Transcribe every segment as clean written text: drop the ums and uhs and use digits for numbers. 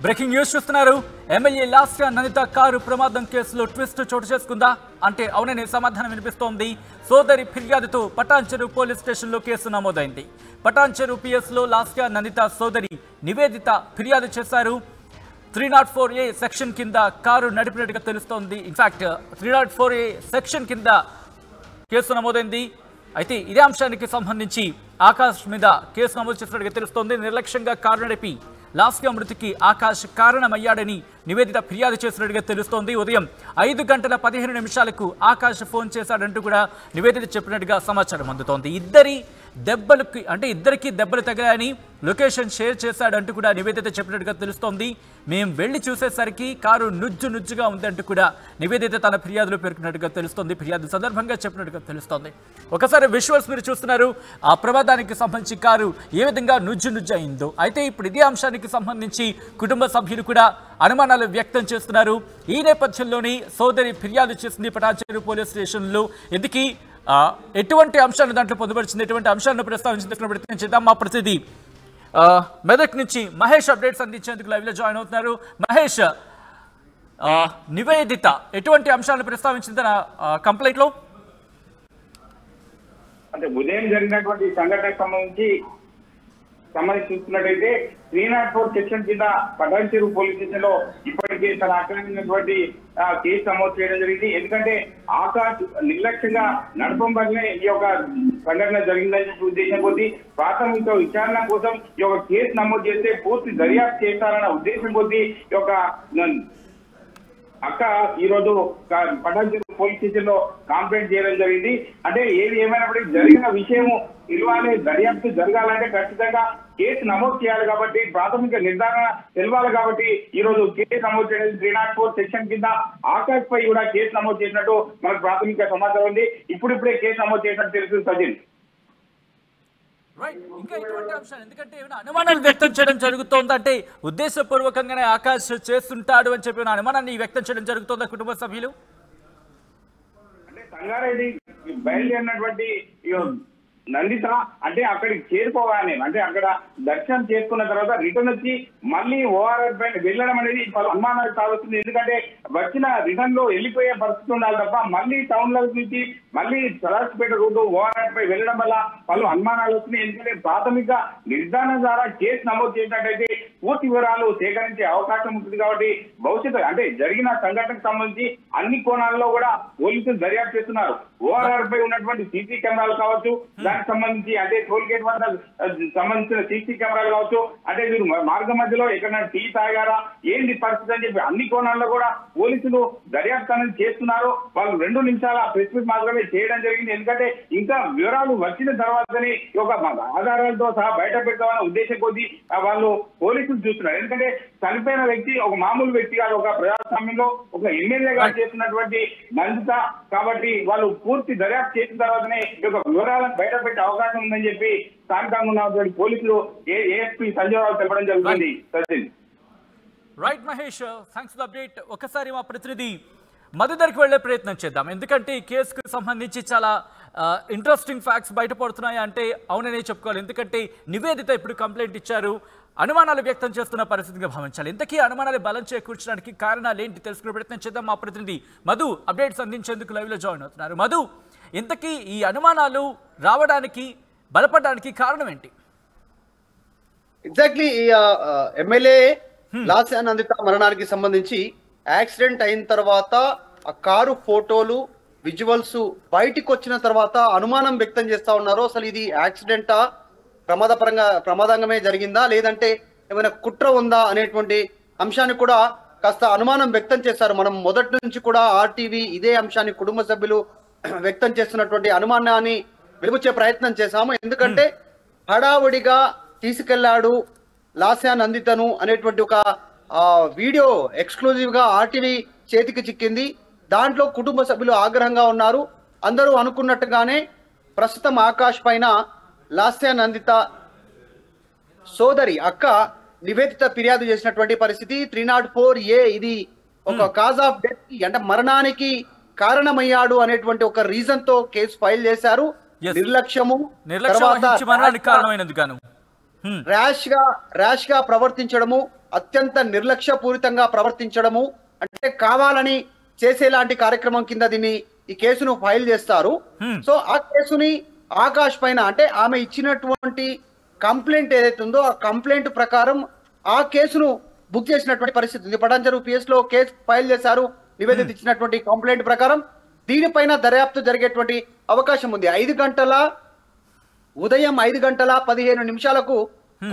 Breaking news చూస్తున్నారు. MLA Lasya Nanditha car ప్రమాదం కేసులో ట్విస్ట్ చోటు చేసుకుందా అంటే అవుననే సమాధానం వినిపిస్తోంది. సోదరి ఫిర్యాదుతో పటాన్చెరు పోలీస్ స్టేషన్లో కేసు నమోదైంది. పటాన్చెరు పిఎస్లో లాస్యా నందిత సోదరి నివేదిత ఫిర్యాదు చేశారు. 304A సెక్షన్ కింద కారు నడిపినట్టుగా తెలుస్తోంది. ఇన్ఫాక్ట్ 304A సెక్షన్ కింద కేసు నమోదైంది. అయితే ఇదే అంశానికి సంబంధించి ఆకాష్ మీద కేసు నమోదు చేసినట్టుగా తెలుస్తోంది. నిర్లక్ష్యంగా కారు నడిపి లాస్యా మృతికి ఆకాష్ కారణమయ్యాడని నివేదిత ఫిర్యాదు చేసినట్టుగా తెలుస్తోంది. ఉదయం 5:15 ఆకాష్ ఫోన్ చేశాడంటూ కూడా నివేదిత చెప్పినట్టుగా సమాచారం అందుతోంది. ఇద్దరికి దెబ్బలు తగిలాయని లొకేషన్ షేర్ చేశాడంటూ కూడా నివేదిత చెప్పినట్టుగా తెలుస్తోంది. మేము వెళ్లి చూసేసరికి కారు నుజ్జుగా ఉందంటూ కూడా నివేదిత తన ఫిర్యాదులో పేర్కొన్నట్టుగా తెలుస్తోంది. ఫిర్యాదు సందర్భంగా చెప్పినట్టుగా తెలుస్తోంది. ఒకసారి విజువల్స్ మీరు చూస్తున్నారు. ఆ ప్రమాదానికి సంబంధించి కారు ఏ విధంగా నుజ్జు అయిందో. అయితే ఇప్పుడు ఇదే అంశానికి సంబంధించి కుటుంబ సభ్యులు కూడా అనుమానాలు వ్యక్తం చేస్తున్నారు. ఈ నేపథ్యంలోని సోదరి ఫిర్యాదు చేసింది పటాన్చెరు పోలీస్ స్టేషన్లో. ఎందుకు ఎటువంటి అంశాలను దాంట్లో పొందుపరిచింది, ఎటువంటి అంశాలను ప్రస్తావించేందుకు ప్రయత్నం చేద్దాం. మా ప్రతినిధి మెదక్ నుంచి మహేష్ అప్డేట్స్ అందించేందుకు లైవ్లో జాయిన్ అవుతున్నారు. మహేష్, నివేదిత ఎటువంటి అంశాలను ప్రస్తావించింది తన కంప్లైంట్లో? అంటే ఉదయం జరిగినటువంటి సంఘటనకు సంబంధించి చూస్తున్నట్టయితే 304 సెక్షన్ కింద పటాన్చెరు పోలీస్ స్టేషన్ లో ఇప్పటికే తన ఆక్రమించినటువంటి కేసు నమోదు చేయడం జరిగింది. ఎందుకంటే ఆకాష్ నిర్లక్ష్యంగా నడపం వల్లనే ఈ యొక్క సంఘటన జరిగిందని ఉద్దేశం కొద్దీ ప్రాథమిక విచారణ కోసం ఈ యొక్క కేసు నమోదు చేస్తే పూర్తి దర్యాప్తు చేస్తారన్న ఉద్దేశం కొద్దీ ఈ యొక్క అక్క ఈ రోజు పటాన్చెరు పోలీస్ స్టేషన్ లో కంప్లైంట్ చేయడం జరిగింది. అంటే ఏది ఏమైనప్పటికీ జరిగిన విషయము ఇల్వాలే దర్యాప్తు జరగాలంటే ఖచ్చితంగా కేసు నమోదు చేయాలి కాబట్టి ప్రాథమిక నిర్ధారణ తెలవాలి కాబట్టి ఈ రోజు కేసు నమోదు చేయడం 304 సెక్షన్ కింద ఆకాష్ పై కూడా కేసు నమోదు చేసినట్టు మనకు ప్రాథమిక సమాచారం ఉంది. ఇప్పుడిప్పుడే కేసు నమోదు చేసినట్టు తెలుస్తుంది సజిన్. ఇంకా ఎటువంటి అంశాలు, ఎందుకంటే ఏమైనా అనుమానాలు వ్యక్తం చేయడం జరుగుతోందంటే ఉద్దేశపూర్వకంగానే ఆకాష్ చేస్తుంటాడు అని చెప్పి అనుమానాన్ని వ్యక్తం చేయడం జరుగుతోందా కుటుంబ సభ్యులు? అంటే సంగారెడ్డి బయలుదేరినటువంటి నందిత అంటే అక్కడికి చేరుకోవాలని అంటే అక్కడ దర్శనం చేసుకున్న తర్వాత రిటర్న్ వచ్చి మళ్ళీ ఓఆర్ఆర్ పైన వెళ్ళడం అనేది పలు అనుమానాలు సాగుతుంది. ఎందుకంటే వచ్చిన రిటర్న్ లో వెళ్ళిపోయే పరిస్థితి ఉండాలి తప్ప మళ్ళీ టౌన్ లో నుంచి మళ్ళీ సరాసుపేట రూట్ ఓఆర్ఆర్ పై వెళ్ళడం వల్ల పలు అనుమానాలు వస్తున్నాయి. ఎందుకంటే ప్రాథమిక నిర్ధారణ ద్వారా కేసు నమోదు చేసినట్టయితే పూర్తి వివరాలు సేకరించే అవకాశం ఉంటుంది. కాబట్టి భవిష్యత్తు అంటే జరిగిన సంఘటనకు సంబంధించి అన్ని కోణాల్లో కూడా పోలీసులు దర్యాప్తు చేస్తున్నారు. ఓఆర్ఆర్ పై ఉన్నటువంటి సీసీ కెమెరాలు కావచ్చు, దానికి సంబంధించి అంటే టోల్ గేట్ వద్ద సంబంధించిన సీసీ కెమెరాలు కావచ్చు, అంటే మీరు మార్గం మధ్యలో ఎక్కడైనా టీ తాగారా ఏంటి పరిస్థితి అని చెప్పి అన్ని కోణాల్లో కూడా పోలీసులు దర్యాప్తు అనేది చేస్తున్నారు. వాళ్ళు 2 నిమిషాల ప్రెస్ మీట్ మాత్రమే చేయడం జరిగింది. ఎందుకంటే ఇంకా వివరాలు వచ్చిన తర్వాతనే ఒక ఆధారాలతో సహా బయట పెట్టాలన్న ఉద్దేశం కొద్దీ వాళ్ళు పోలీసులు చూస్తున్నారు. ఎందుకంటే చనిపోయిన వ్యక్తి ఒక మామూలు వ్యక్తి కాదు, ఒక ప్రజాస్వామ్యంలో ఒక ఎమ్మెల్యేగా చేస్తున్నటువంటి నందిత. కాబట్టి వాళ్ళు పూర్తి దర్యాప్తు చేసిన తర్వాతనే ఈ యొక్క వివరాలను బయట పెట్టే అవకాశం ఉందని చెప్పి స్థానికంగా ఉన్నటువంటి పోలీసులు ఏఎస్పీ సంజయరావు తెలపడం జరుగుతుంది. Right Mahesh, thanks for update. ఒకసారి మా ప్రతినిధి మధు దగ్గరికి వెళ్లే ప్రయత్నం చేద్దాం. ఎందుకంటే ఈ కేసుకు సంబంధించి చాలా ఇంట్రెస్టింగ్ ఫ్యాక్ట్స్ బయటపడుతున్నాయి అంటే అవుననే చెప్పుకోవాలి. ఎందుకంటే నివేదిత ఇప్పుడు కంప్లైంట్ ఇచ్చారు, అనుమానాలు వ్యక్తం చేస్తున్న పరిస్థితిగా భావించాలి. ఇంతకీ అనుమానాలు బలం చేకూర్చడానికి కారణాలు ఏంటి తెలుసుకునే ప్రయత్నం చేద్దాం. మా ప్రతినిధి మధు అప్డేట్స్ అందించేందుకు లైవ్లో జాయిన్ అవుతున్నారు. మధు, ఇంతకీ ఈ అనుమానాలు రావడానికి బలపడడానికి కారణం ఏంటి? ఎగ్జాక్ట్లీ ఈ ఎమ్మెల్యే లాస్యా నందిత మరణానికి సంబంధించి యాక్సిడెంట్ అయిన తర్వాత ఆ కారు ఫోటోలు విజువల్స్ బయటికి వచ్చిన తర్వాత అనుమానం వ్యక్తం చేస్తా ఉన్నారు. అసలు ఇది యాక్సిడెంటా, ప్రమాదంగమే జరిగిందా, లేదంటే ఏమైనా కుట్ర ఉందా అనేటువంటి అంశాన్ని కూడా కాస్త అనుమానం వ్యక్తం చేశారు. మనం మొదటి నుంచి కూడా ఆర్టీవీ ఇదే అంశాన్ని కుటుంబ సభ్యులు వ్యక్తం చేస్తున్నటువంటి అనుమానాన్ని వెలుగుచ్చే ప్రయత్నం చేశాము. ఎందుకంటే హడావుడిగా తీసుకెళ్లాడు లాస్యా నందితను అనేటువంటి ఒక వీడియో ఎక్స్క్లూజివ్ గా ఆర్టీవీ చేతికి చిక్కింది. దాంట్లో కుటుంబ సభ్యులు ఆగ్రహంగా ఉన్నారు. అందరూ అనుకున్నట్టుగానే ప్రస్తుతం ఆకాష్ పైన లాస్యా నందిత సోదరి అక్క నివేదిత ఫిర్యాదు చేసినటువంటి పరిస్థితి. 304A ఇది ఒక కాజ్ ఆఫ్ డెత్ అంటే మరణానికి కారణమయ్యాడు అనేటువంటి ఒక రీజన్ తో కేసు ఫైల్ చేశారు. నిర్లక్ష్యము తర్వాత కారణమైనందుకు ర్యాష్ గా ప్రవర్తించడము, అత్యంత నిర్లక్ష్యపూరితంగా ప్రవర్తించడము, అంటే కావాలని చేసేలాంటి కార్యక్రమం కింద ఈ కేసును ఫైల్ చేస్తారు. సో ఆ కేసుని ఆకాష్ పైన, అంటే ఆమె ఇచ్చినటువంటి కంప్లైంట్ ఏదైతే ఉందో ఆ కంప్లైంట్ ప్రకారం ఆ కేసును బుక్ చేసినటువంటి పరిస్థితి ఉంది. పటాన్చెరు PS లో కేసు ఫైల్ చేశారు. నివేదిత ఇచ్చినటువంటి కంప్లైంట్ ప్రకారం దీనిపైన దర్యాప్తు జరిగేటువంటి అవకాశం ఉంది. ఉదయం 5:15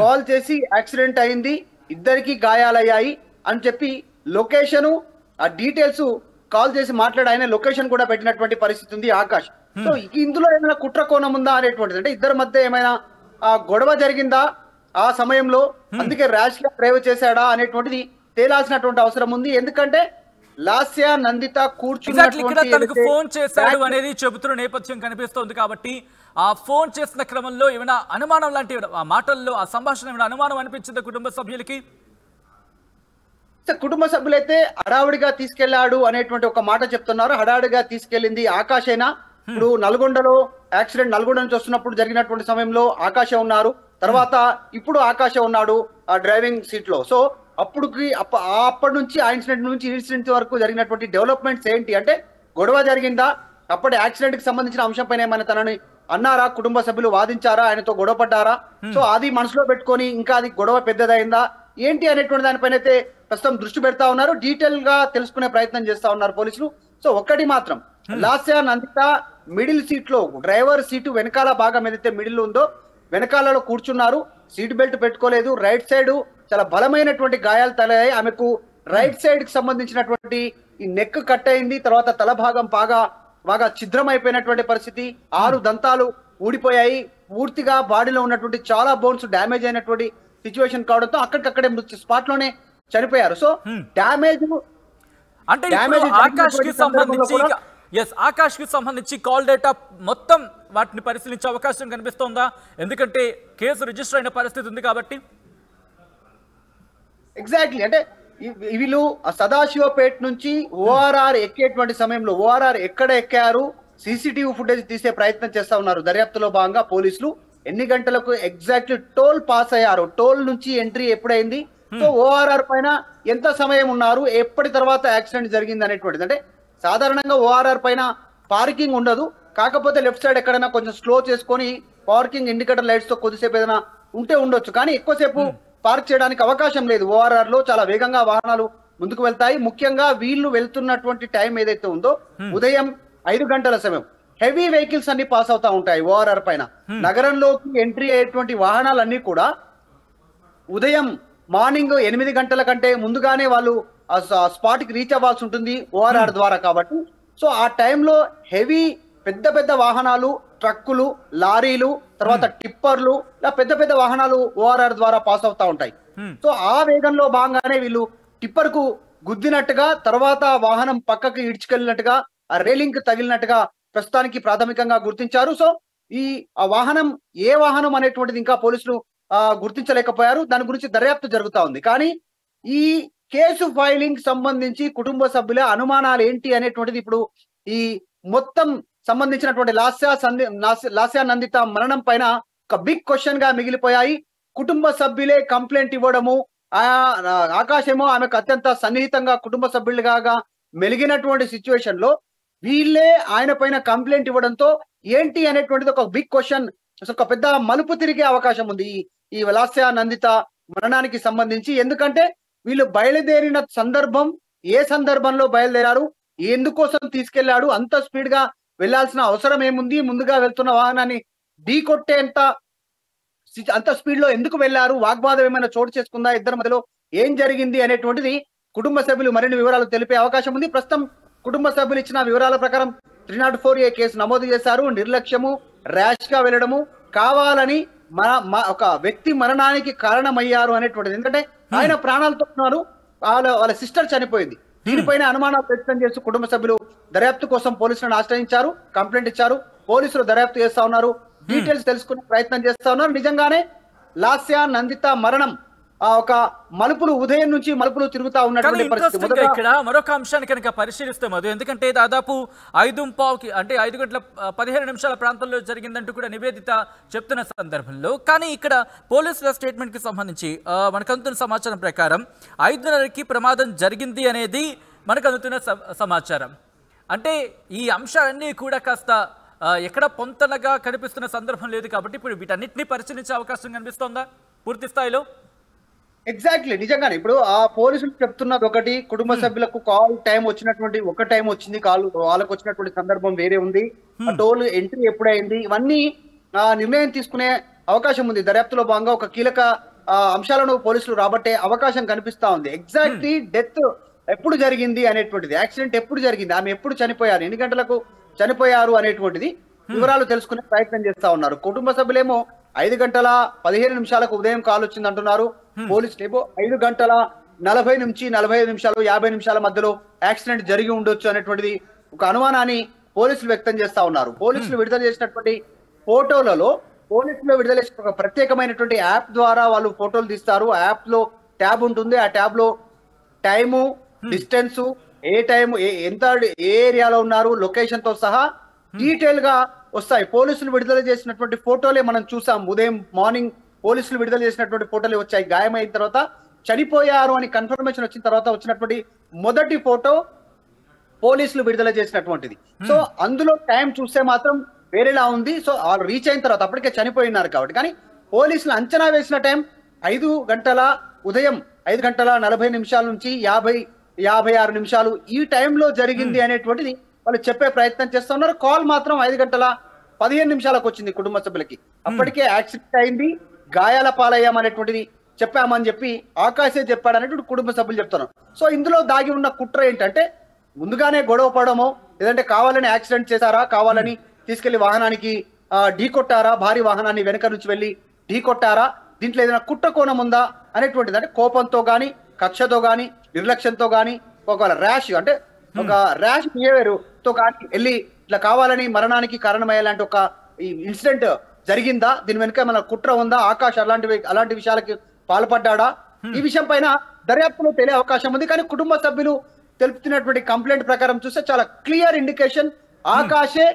కాల్ చేసి యాక్సిడెంట్ అయింది, ఇద్దరికి గాయాలయ్యాయి అని చెప్పి లొకేషను ఆ డీటెయిల్స్ కాల్ చేసి ఆయన లొకేషన్ కూడా పెట్టినటువంటి పరిస్థితి ఉంది ఆకాష్. సో ఇందులో ఏమైనా కుట్ర కోణం ఉందా అనేటువంటిది, అంటే ఇద్దరి మధ్య ఏమైనా గొడవ జరిగిందా ఆ సమయంలో, అందుకే ర్యాష్ గా డ్రైవ్ చేశాడా అనేటువంటిది తేలాల్సినటువంటి అవసరం ఉంది. ఎందుకంటే లాస్య నందిత కూర్చున్నటువంటి ఫోన్ చేశాడు అనేది చెబుతున్న నేపథ్యం కనిపిస్తోంది కాబట్టి ఆ ఫోన్ చేసిన క్రమంలో ఏమైనా అనుమానం లాంటి ఆ మాటల్లో ఆ సంభాషణ ఏమైనా అనుమానం అనిపించింది కుటుంబ సభ్యులకి? కుటుంబ సభ్యులైతే హడావుడిగా తీసుకెళ్లాడు అనేటువంటి ఒక మాట చెప్తున్నారు. హడావుడిగా తీసుకెళ్లింది ఆకాష్ అయినా, ఇప్పుడు నల్గొండలో యాక్సిడెంట్ నల్గొండ నుంచి వస్తున్నప్పుడు జరిగినటువంటి సమయంలో ఆకాశ ఉన్నారు, తర్వాత ఇప్పుడు ఆకాశ ఉన్నాడు ఆ డ్రైవింగ్ సీట్ లో. సో అప్పటి నుంచి ఆ ఇన్సిడెంట్ నుంచి ఇన్సిడెంట్ వరకు జరిగినటువంటి డెవలప్మెంట్స్ ఏంటి, అంటే గొడవ జరిగిందా, అప్పటి యాక్సిడెంట్ కి సంబంధించిన అంశం పైన ఏమైనా తనని అన్నారా, కుటుంబ సభ్యులు వాదించారా, ఆయనతో గొడవ పడ్డారా, సో అది మనసులో పెట్టుకొని ఇంకా అది గొడవ పెద్దదైందా ఏంటి అనేటువంటి దానిపైన అయితే ప్రస్తుతం దృష్టి పెడతా ఉన్నారు. డీటెయిల్ గా తెలుసుకునే ప్రయత్నం చేస్తా ఉన్నారు పోలీసులు. సో ఒక్కటి మాత్రం, లాస్య నందిత మిడిల్ సీట్ లో, డ్రైవర్ సీటు వెనకాల భాగం ఏదైతే మిడిల్ ఉందో వెనకాలలో కూర్చున్నారు, సీట్ బెల్ట్ పెట్టుకోలేదు, రైట్ సైడ్ చాలా బలమైనటువంటి గాయాలు తలయ్యాయి ఆమెకు. రైట్ సైడ్ కి సంబంధించినటువంటి ఈ నెక్ కట్ అయింది, తర్వాత తల భాగం బాగా ఛిద్రం అయిపోయినటువంటి పరిస్థితి, 6 దంతాలు ఊడిపోయాయి, పూర్తిగా బాడీలో ఉన్నటువంటి చాలా బోన్స్ డ్యామేజ్ అయినటువంటి సిచ్యువేషన్ కావడంతో అక్కడికక్కడే స్పాట్ లోనే చనిపోయారు. సో డ్యామేజ్ అంటే ఆకాష్ కి సంబంధించి కాల్ డేటా మొత్తం వాటిని పరిశీలించే అవకాశం కనిపిస్తోందా? ఎందుకంటే కేసు రిజిస్టర్ అయిన పరిస్థితి ఉంది కాబట్టి. ఎగ్జాక్ట్లీ, అంటే వీళ్ళు సదాశివపేట నుంచి ORR ఎక్కేటువంటి సమయంలో ORR ఎక్కడ ఎక్కారు, CCTV ఫుటేజ్ తీసే ప్రయత్నం చేస్తా ఉన్నారు. దర్యాప్తులో భాగంగా పోలీసులు ఎన్ని గంటలకు ఎగ్జాక్ట్లీ టోల్ పాస్ అయ్యారు, టోల్ నుంచి ఎంట్రీ ఎప్పుడైంది, సో ORR పైన ఎంత సమయం ఉన్నారు, ఎప్పటి తర్వాత యాక్సిడెంట్ జరిగింది అనేటువంటిది. అంటే సాధారణంగా ORR పైన పార్కింగ్ ఉండదు, కాకపోతే లెఫ్ట్ సైడ్ ఎక్కడైనా కొంచెం స్లో చేసుకొని పార్కింగ్ ఇండికేటర్ లైట్స్ తో కొద్దిసేపు ఏదైనా ఉంటే ఉండొచ్చు, కానీ ఎక్కువసేపు పార్క్ చేయడానికి అవకాశం లేదు. ORR లో చాలా వేగంగా వాహనాలు ముందుకు వెళ్తాయి. ముఖ్యంగా వీళ్ళు వెళ్తున్నటువంటి టైం ఏదైతే ఉందో ఉదయం 5 గంటల సమయం, హెవీ వెహికల్స్ అన్ని పాస్ అవుతా ఉంటాయి ORR పైన. నగరంలోకి ఎంట్రీ అయ్యేటువంటి వాహనాలన్నీ కూడా ఉదయం మార్నింగ్ 8 గంటల కంటే ముందుగానే వాళ్ళు ఆ స్పాట్ కి రీచ్ అవ్వాల్సి ఉంటుంది ORR ద్వారా. కాబట్టి సో ఆ టైంలో హెవీ పెద్ద వాహనాలు, ట్రక్కులు, లారీలు, తర్వాత టిప్పర్లు, ఇలా పెద్ద వాహనాలు ORR ద్వారా పాస్ అవుతా ఉంటాయి. సో ఆ వేగంలో భాగంగానే వీళ్ళు టిప్పర్ కు గుద్దినట్టుగా, తర్వాత వాహనం పక్కకి ఇడ్చుకెళ్ళినట్టుగా, ఆ రైలింగ్ కి తగిలినట్టుగా ప్రస్తుతానికి ప్రాథమికంగా గుర్తించారు. సో ఆ వాహనం ఏ వాహనం అనేటువంటిది ఇంకా పోలీసులు గుర్తించలేకపోయారు. దాని గురించి దర్యాప్తు జరుగుతా ఉంది. కానీ ఈ కేసు ఫైలింగ్ సంబంధించి కుటుంబ సభ్యుల అనుమానాలు ఏంటి అనేటువంటిది ఇప్పుడు ఈ మొత్తం సంబంధించినటువంటి లాస్య నందిత మరణం పైన ఒక బిగ్ క్వశ్చన్ గా మిగిలిపోయాయి. కుటుంబ సభ్యులే కంప్లైంట్ ఇవ్వడము, ఆకాశ్ ఏమో ఆమెకు అత్యంత సన్నిహితంగా కుటుంబ సభ్యులుగా మెలిగినటువంటి సిచ్యువేషన్ లో వీళ్ళే ఆయన పైన కంప్లైంట్ ఇవ్వడంతో ఏంటి అనేటువంటిది ఒక బిగ్ క్వశ్చన్, ఒక పెద్ద మలుపు తిరిగే అవకాశం ఉంది ఈ లాస్య నందిత మరణానికి సంబంధించి. ఎందుకంటే వీళ్ళు బయలుదేరిన సందర్భం, ఏ సందర్భంలో బయలుదేరారు, ఎందుకోసం తీసుకెళ్లాడు, అంత స్పీడ్ గా వెళ్లాల్సిన అవసరం ఏముంది, ముందుగా వెళ్తున్న వాహనాన్ని ఢీ కొట్టేంత అంత స్పీడ్ లో ఎందుకు వెళ్లారు, వాగ్వాదం ఏమైనా చోటు చేసుకుందా, ఇద్దరి మధ్యలో ఏం జరిగింది అనేటువంటిది కుటుంబ సభ్యులు మరిన్ని వివరాలు తెలిపే అవకాశం ఉంది. ప్రస్తుతం కుటుంబ సభ్యులు ఇచ్చిన వివరాల ప్రకారం 304A కేసు నమోదు చేశారు. నిర్లక్ష్యము, ర్యాష్ గా వెళ్ళడము, కావాలని ఒక వ్యక్తి మరణానికి కారణమయ్యారు అనేటువంటిది. ఎందుకంటే ఆయన ప్రాణాలతో ఉన్నారు, వాళ్ళ సిస్టర్ చనిపోయింది. దీనిపైన అనుమానాలు వ్యక్తం చేస్తూ కుటుంబ సభ్యులు దర్యాప్తు కోసం పోలీసులను ఆశ్రయించారు, కంప్లైంట్ ఇచ్చారు. పోలీసులు దర్యాప్తు చేస్తా ఉన్నారు, డీటెయిల్స్ తెలుసుకునే ప్రయత్నం చేస్తా ఉన్నారు. నిజంగానే లాస్య నందిత మరణం ఒక మలుపులు ఉదయం నుంచి మలుపులు తిరుగుతా ఉన్నటువంటి పరిస్థితి. ఇక్కడ మరొక అంశాన్ని కనుక పరిశీలిస్తే మధు, ఎందుకంటే దాదాపు 5:15 అంటే 5:15 ప్రాంతంలో జరిగిందంటూ కూడా నివేదిత చెప్తున్న సందర్భంలో, కానీ ఇక్కడ పోలీసుల స్టేట్మెంట్ కి సంబంధించి మనకు అందుతున్న సమాచారం ప్రకారం 5:30కి ప్రమాదం జరిగింది అనేది మనకు అందుతున్న సమాచారం. అంటే ఈ అంశాలన్నీ కూడా కాస్త ఎక్కడ పొంతనగా కనిపిస్తున్న సందర్భం లేదు కాబట్టి ఇప్పుడు వీటన్నిటిని పరిశీలించే అవకాశం కనిపిస్తోందా పూర్తి స్థాయిలో? ఎగ్జాక్ట్లీ, నిజంగానే ఇప్పుడు ఆ పోలీసులు చెప్తున్నది ఒకటి, కుటుంబ సభ్యులకు కాల్ టైం వచ్చినటువంటి ఒక టైం వచ్చింది, కాల్ వాళ్ళకు వచ్చినటువంటి సందర్భం వేరే ఉంది, టోల్ ఎంట్రీ ఎప్పుడైంది, ఇవన్నీ నిర్ణయం తీసుకునే అవకాశం ఉంది. దర్యాప్తులో భాగంగా ఒక కీలక అంశాలను పోలీసులు రాబట్టే అవకాశం కనిపిస్తా ఉంది. ఎగ్జాక్ట్లీ డెత్ ఎప్పుడు జరిగింది అనేటువంటిది, యాక్సిడెంట్ ఎప్పుడు జరిగింది, ఆమె ఎప్పుడు చనిపోయారు, ఎన్ని గంటలకు చనిపోయారు అనేటువంటిది వివరాలు తెలుసుకునే ప్రయత్నం చేస్తా ఉన్నారు. కుటుంబ సభ్యులేమో 5:15 ఉదయం కాల్ వచ్చింది అంటున్నారు. పోలీసులు ఏమో 5:40 నుంచి 45 నిమిషాలు 50 నిమిషాల మధ్యలో యాక్సిడెంట్ జరిగి ఉండొచ్చు అనేటువంటిది ఒక అనుమానాన్ని పోలీసులు వ్యక్తం చేస్తా ఉన్నారు. పోలీసులు విడుదల చేసినటువంటి ఫోటోలలో విడుదల చేసిన ఒక ప్రత్యేకమైనటువంటి యాప్ ద్వారా వాళ్ళు ఫోటోలు తీస్తారు. ఆ యాప్ లో ట్యాబ్ ఉంటుంది. ఆ ట్యాబ్ లో టైము, డిస్టెన్స్, ఏ టైం, ఎంత, ఏ ఏరియాలో ఉన్నారు, లొకేషన్ తో సహా డీటెయిల్ గా వస్తాయి. పోలీసులు విడుదల చేసినటువంటి ఫోటోలే మనం చూసాం. ఉదయం మార్నింగ్ పోలీసులు విడుదల చేసినటువంటి ఫోటోలే వచ్చాయి. గాయమైన తర్వాత చనిపోయారు అని కన్ఫర్మేషన్ వచ్చిన తర్వాత వచ్చినటువంటి మొదటి ఫోటో పోలీసులు విడుదల చేసినటువంటిది. సో అందులో టైం చూస్తే మాత్రం వేరేలా ఉంది. సో వాళ్ళు రీచ్ అయిన తర్వాత అప్పటికే చనిపోయినారు కాబట్టి, కానీ పోలీసులు అంచనా వేసిన టైం 5 గంటల ఉదయం 5:40 నుంచి 50-56 నిమిషాలు ఈ టైంలో జరిగింది అనేటువంటిది వాళ్ళు చెప్పే ప్రయత్నం చేస్తున్నారు. కాల్ మాత్రం 5:15 వచ్చింది కుటుంబ సభ్యులకి. అప్పటికే యాక్సిడెంట్ అయింది, గాయాల పాలయ్యాం అనేటువంటిది చెప్పామని చెప్పి ఆకాశే చెప్పాడు అనేటువంటి కుటుంబ సభ్యులు చెప్తున్నారు. సో ఇందులో దాగి ఉన్న కుట్ర ఏంటంటే ముందుగానే గొడవ పడమో, లేదంటే కావాలని యాక్సిడెంట్ చేశారా, కావాలని తీసుకెళ్లి వాహనానికి ఢీ కొట్టారా, భారీ వాహనాన్ని వెనక నుంచి వెళ్ళి ఢీ కొట్టారా, దీంట్లో ఏదైనా కుట్ర కోణం ఉందా అనేటువంటిది. అంటే కోపంతో గాని, కక్షతో గాని, నిర్లక్ష్యంతో గాని, ఒకవేళ ర్యాష్ అంటే ఒక ర్యాష్ బిహేవియర్ తో కానీ వెళ్ళి ఇట్లా కావాలని మరణానికి కారణమయ్యేలాంటి ఒక ఇన్సిడెంట్ జరిగిందా, దీని వెనుక మన కుట్ర ఉందా, ఆకాష్ అలాంటి విషయాలకి పాల్పడ్డా, ఈ విషయం పైన దర్యాప్తులో తెలియ అవకాశం ఉంది. కానీ కుటుంబ సభ్యులు తెలుపుతున్నటువంటి కంప్లైంట్ ప్రకారం చూస్తే చాలా క్లియర్ ఇండికేషన్ ఆకాశే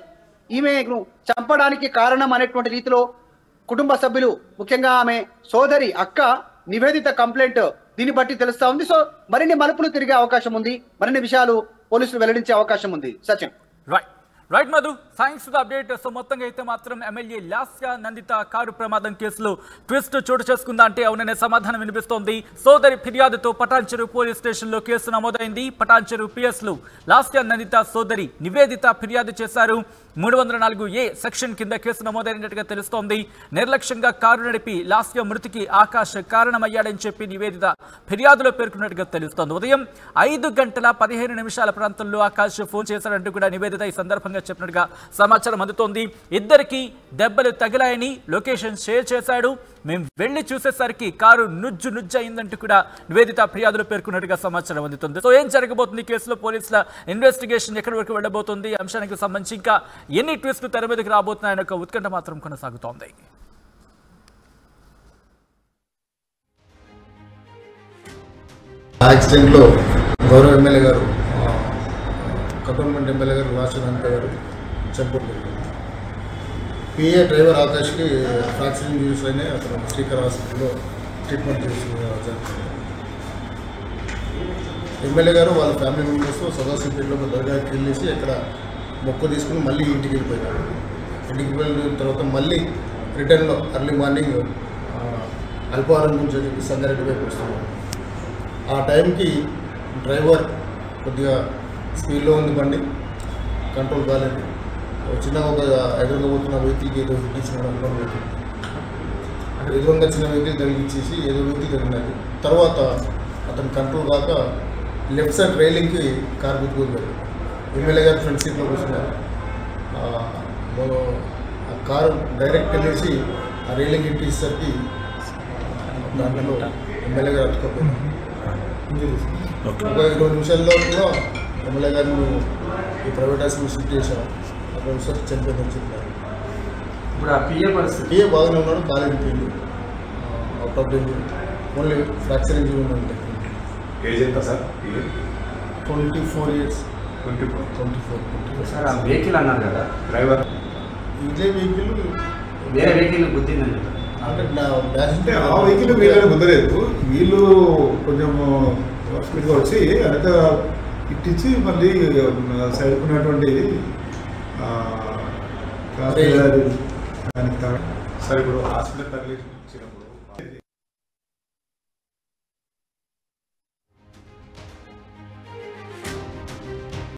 ఈమెను చంపడానికి కారణం అనేటువంటి రీతిలో కుటుంబ సభ్యులు, ముఖ్యంగా ఆమె సోదరి అక్క నివేదిత కంప్లైంట్ దీన్ని బట్టి తెలుస్తా ఉంది. సో మరిన్ని మలుపులు తిరిగే అవకాశం ఉంది, మరిన్ని విషయాలు పోలీసులు వెల్లడించే అవకాశం ఉంది. Sachin. Right Madhu, thanks for the update. So మొత్తంగా అయితే మాత్రం ఎమ్మెల్యే లాస్య నందిత కారు ప్రమాదం కేసులో ట్విస్ట్ చోటు చేసుకుందా అంటే అవుననే సమాధానం వినిపిస్తోంది. సోదరి ఫిర్యాదుతో పటాన్చెరు పోలీస్ స్టేషన్లో కేసు నమోదైంది. పటాన్చెరు పిఎస్లు లాస్య నందిత సోదరి నివేదిత ఫిర్యాదు చేశారు. 304A సెక్షన్ కింద కేసు నమోదైనట్టుగా తెలుస్తోంది. నిర్లక్ష్యంగా కారు నడిపి లాస్య మృతికి ఆకాష్ కారణమయ్యాడని చెప్పి నివేదిత ఫిర్యాదులో పేర్కొన్నట్టుగా తెలుస్తోంది. ఉదయం 5:15 ప్రాంతంలో ఆకాష్ ఫోన్ చేశాడంటూ కూడా నివేదిత ఈ సందర్భంగా చెప్పినట్టుగా సమాచారం అందుతోంది. ఇద్దరికి దెబ్బలు తగిలాయని లొకేషన్ షేర్ చేశాడు. మేము వెళ్లి చూసేసరికి కారు నుజ్జు అయిందంటూ కూడా నివేదిత ఫిర్యాదులో పేర్కొన్నట్టుగా సమాచారం అందుతుంది. సో ఏం జరగబోతుంది కేసులో, పోలీసుల ఇన్వెస్టిగేషన్ ఎక్కడి వరకు వెళ్ళబోతుంది, అంశానికి సంబంధించి ఇంకా ఎన్ని ట్విస్టులు తెర మీదకి రాబోతున్నాయని ఒక ఉత్కంఠ మాత్రం కొనసాగుతోంది. యాక్సిడెంట్లో గౌరవ ఎమ్మెల్యే గారు, కంటోన్మెంట్ ఎమ్మెల్యే గారు లాస్య నందిత గారు చనిపోయారు. పిఏ డ్రైవర్ ఆకాష్కి ఫ్రాక్చర్ ఇంజరీస్ అయినాయి. అతను శ్రీకర్ హాస్పిటల్లో ట్రీట్మెంట్ జరుగుతుంది. ఎమ్మెల్యే గారు వాళ్ళ ఫ్యామిలీ మెంబర్స్ సదాశివపేటలో ఒక దర్గాకి వెళ్ళేసి అక్కడ మొక్కు తీసుకుని మళ్ళీ ఇంటికి వెళ్ళిపోయినారు. ఇంటికి వెళ్ళిన తర్వాత మళ్ళీ రిటర్న్లో ఎర్లీ మార్నింగ్ అల్పవరం నుంచి చెప్పి సంగారెడ్డి వైపు వస్తున్నాం. ఆ టైంకి డ్రైవర్ కొద్దిగా స్పీడ్లో ఉంది, బండి కంట్రోల్ కాలేదు. చిన్నగా ఒక ఎదురుగా పోతున్న వెహికల్కి ఏదో ఇచ్చిన వెహికల్ ఎదురుగా చిన్న వెహికల్ తగిలిచ్చేసి ఏదో వెహికల్ జరిగినది. తర్వాత అతను కంట్రోల్ కాక లెఫ్ట్ సైడ్ రైలింగ్కి కారు గుర్తుకుంటారు. ఎమ్మెల్యే గారు ఫ్రంట్ సీట్లో కూర్చున్నారు. ఆ కారు డైరెక్ట్ వెళ్ళేసి ఆ రైలింగ్ ఇచ్చేసరికి దాంట్లో ఎమ్మెల్యే గారు అతుకపోయింది. ఒక 20 నిమిషాల్లో కూడా ఎమ్మెల్యే గారిని ఈ ప్రైవేట్ హాస్పిటల్ షిఫ్ట్ చేశాం. అక్కడ ఒకసారి చనిపోయిందని చెప్పారు. ఇప్పుడు ఆ పిఏ పరిస్థితి, పిఏ బాగానే ఉన్నాడు, కాలు వెళ్ళిపోయింది, out of danger. Only fracture injury ఉంది. ఏజ్ ఎంత సార్? 24 years. 24. సార్ ఆ వెహికల్ అన్నారు కదా, డ్రైవర్ ఇదే వెహికల్ వేరే వెహికల్ గుద్దిందని అంటే అంటే ఆ వెహికల్ వీళ్ళని కుదరలేదు. వీళ్ళు కొంచెం స్పీడ్గా వచ్చి వెనక ఇట్టించి మళ్ళీ సైడ్కి ఉన్నటువంటి దానికి సార్ ఇప్పుడు హాస్పిటల్ తరలించినప్పుడు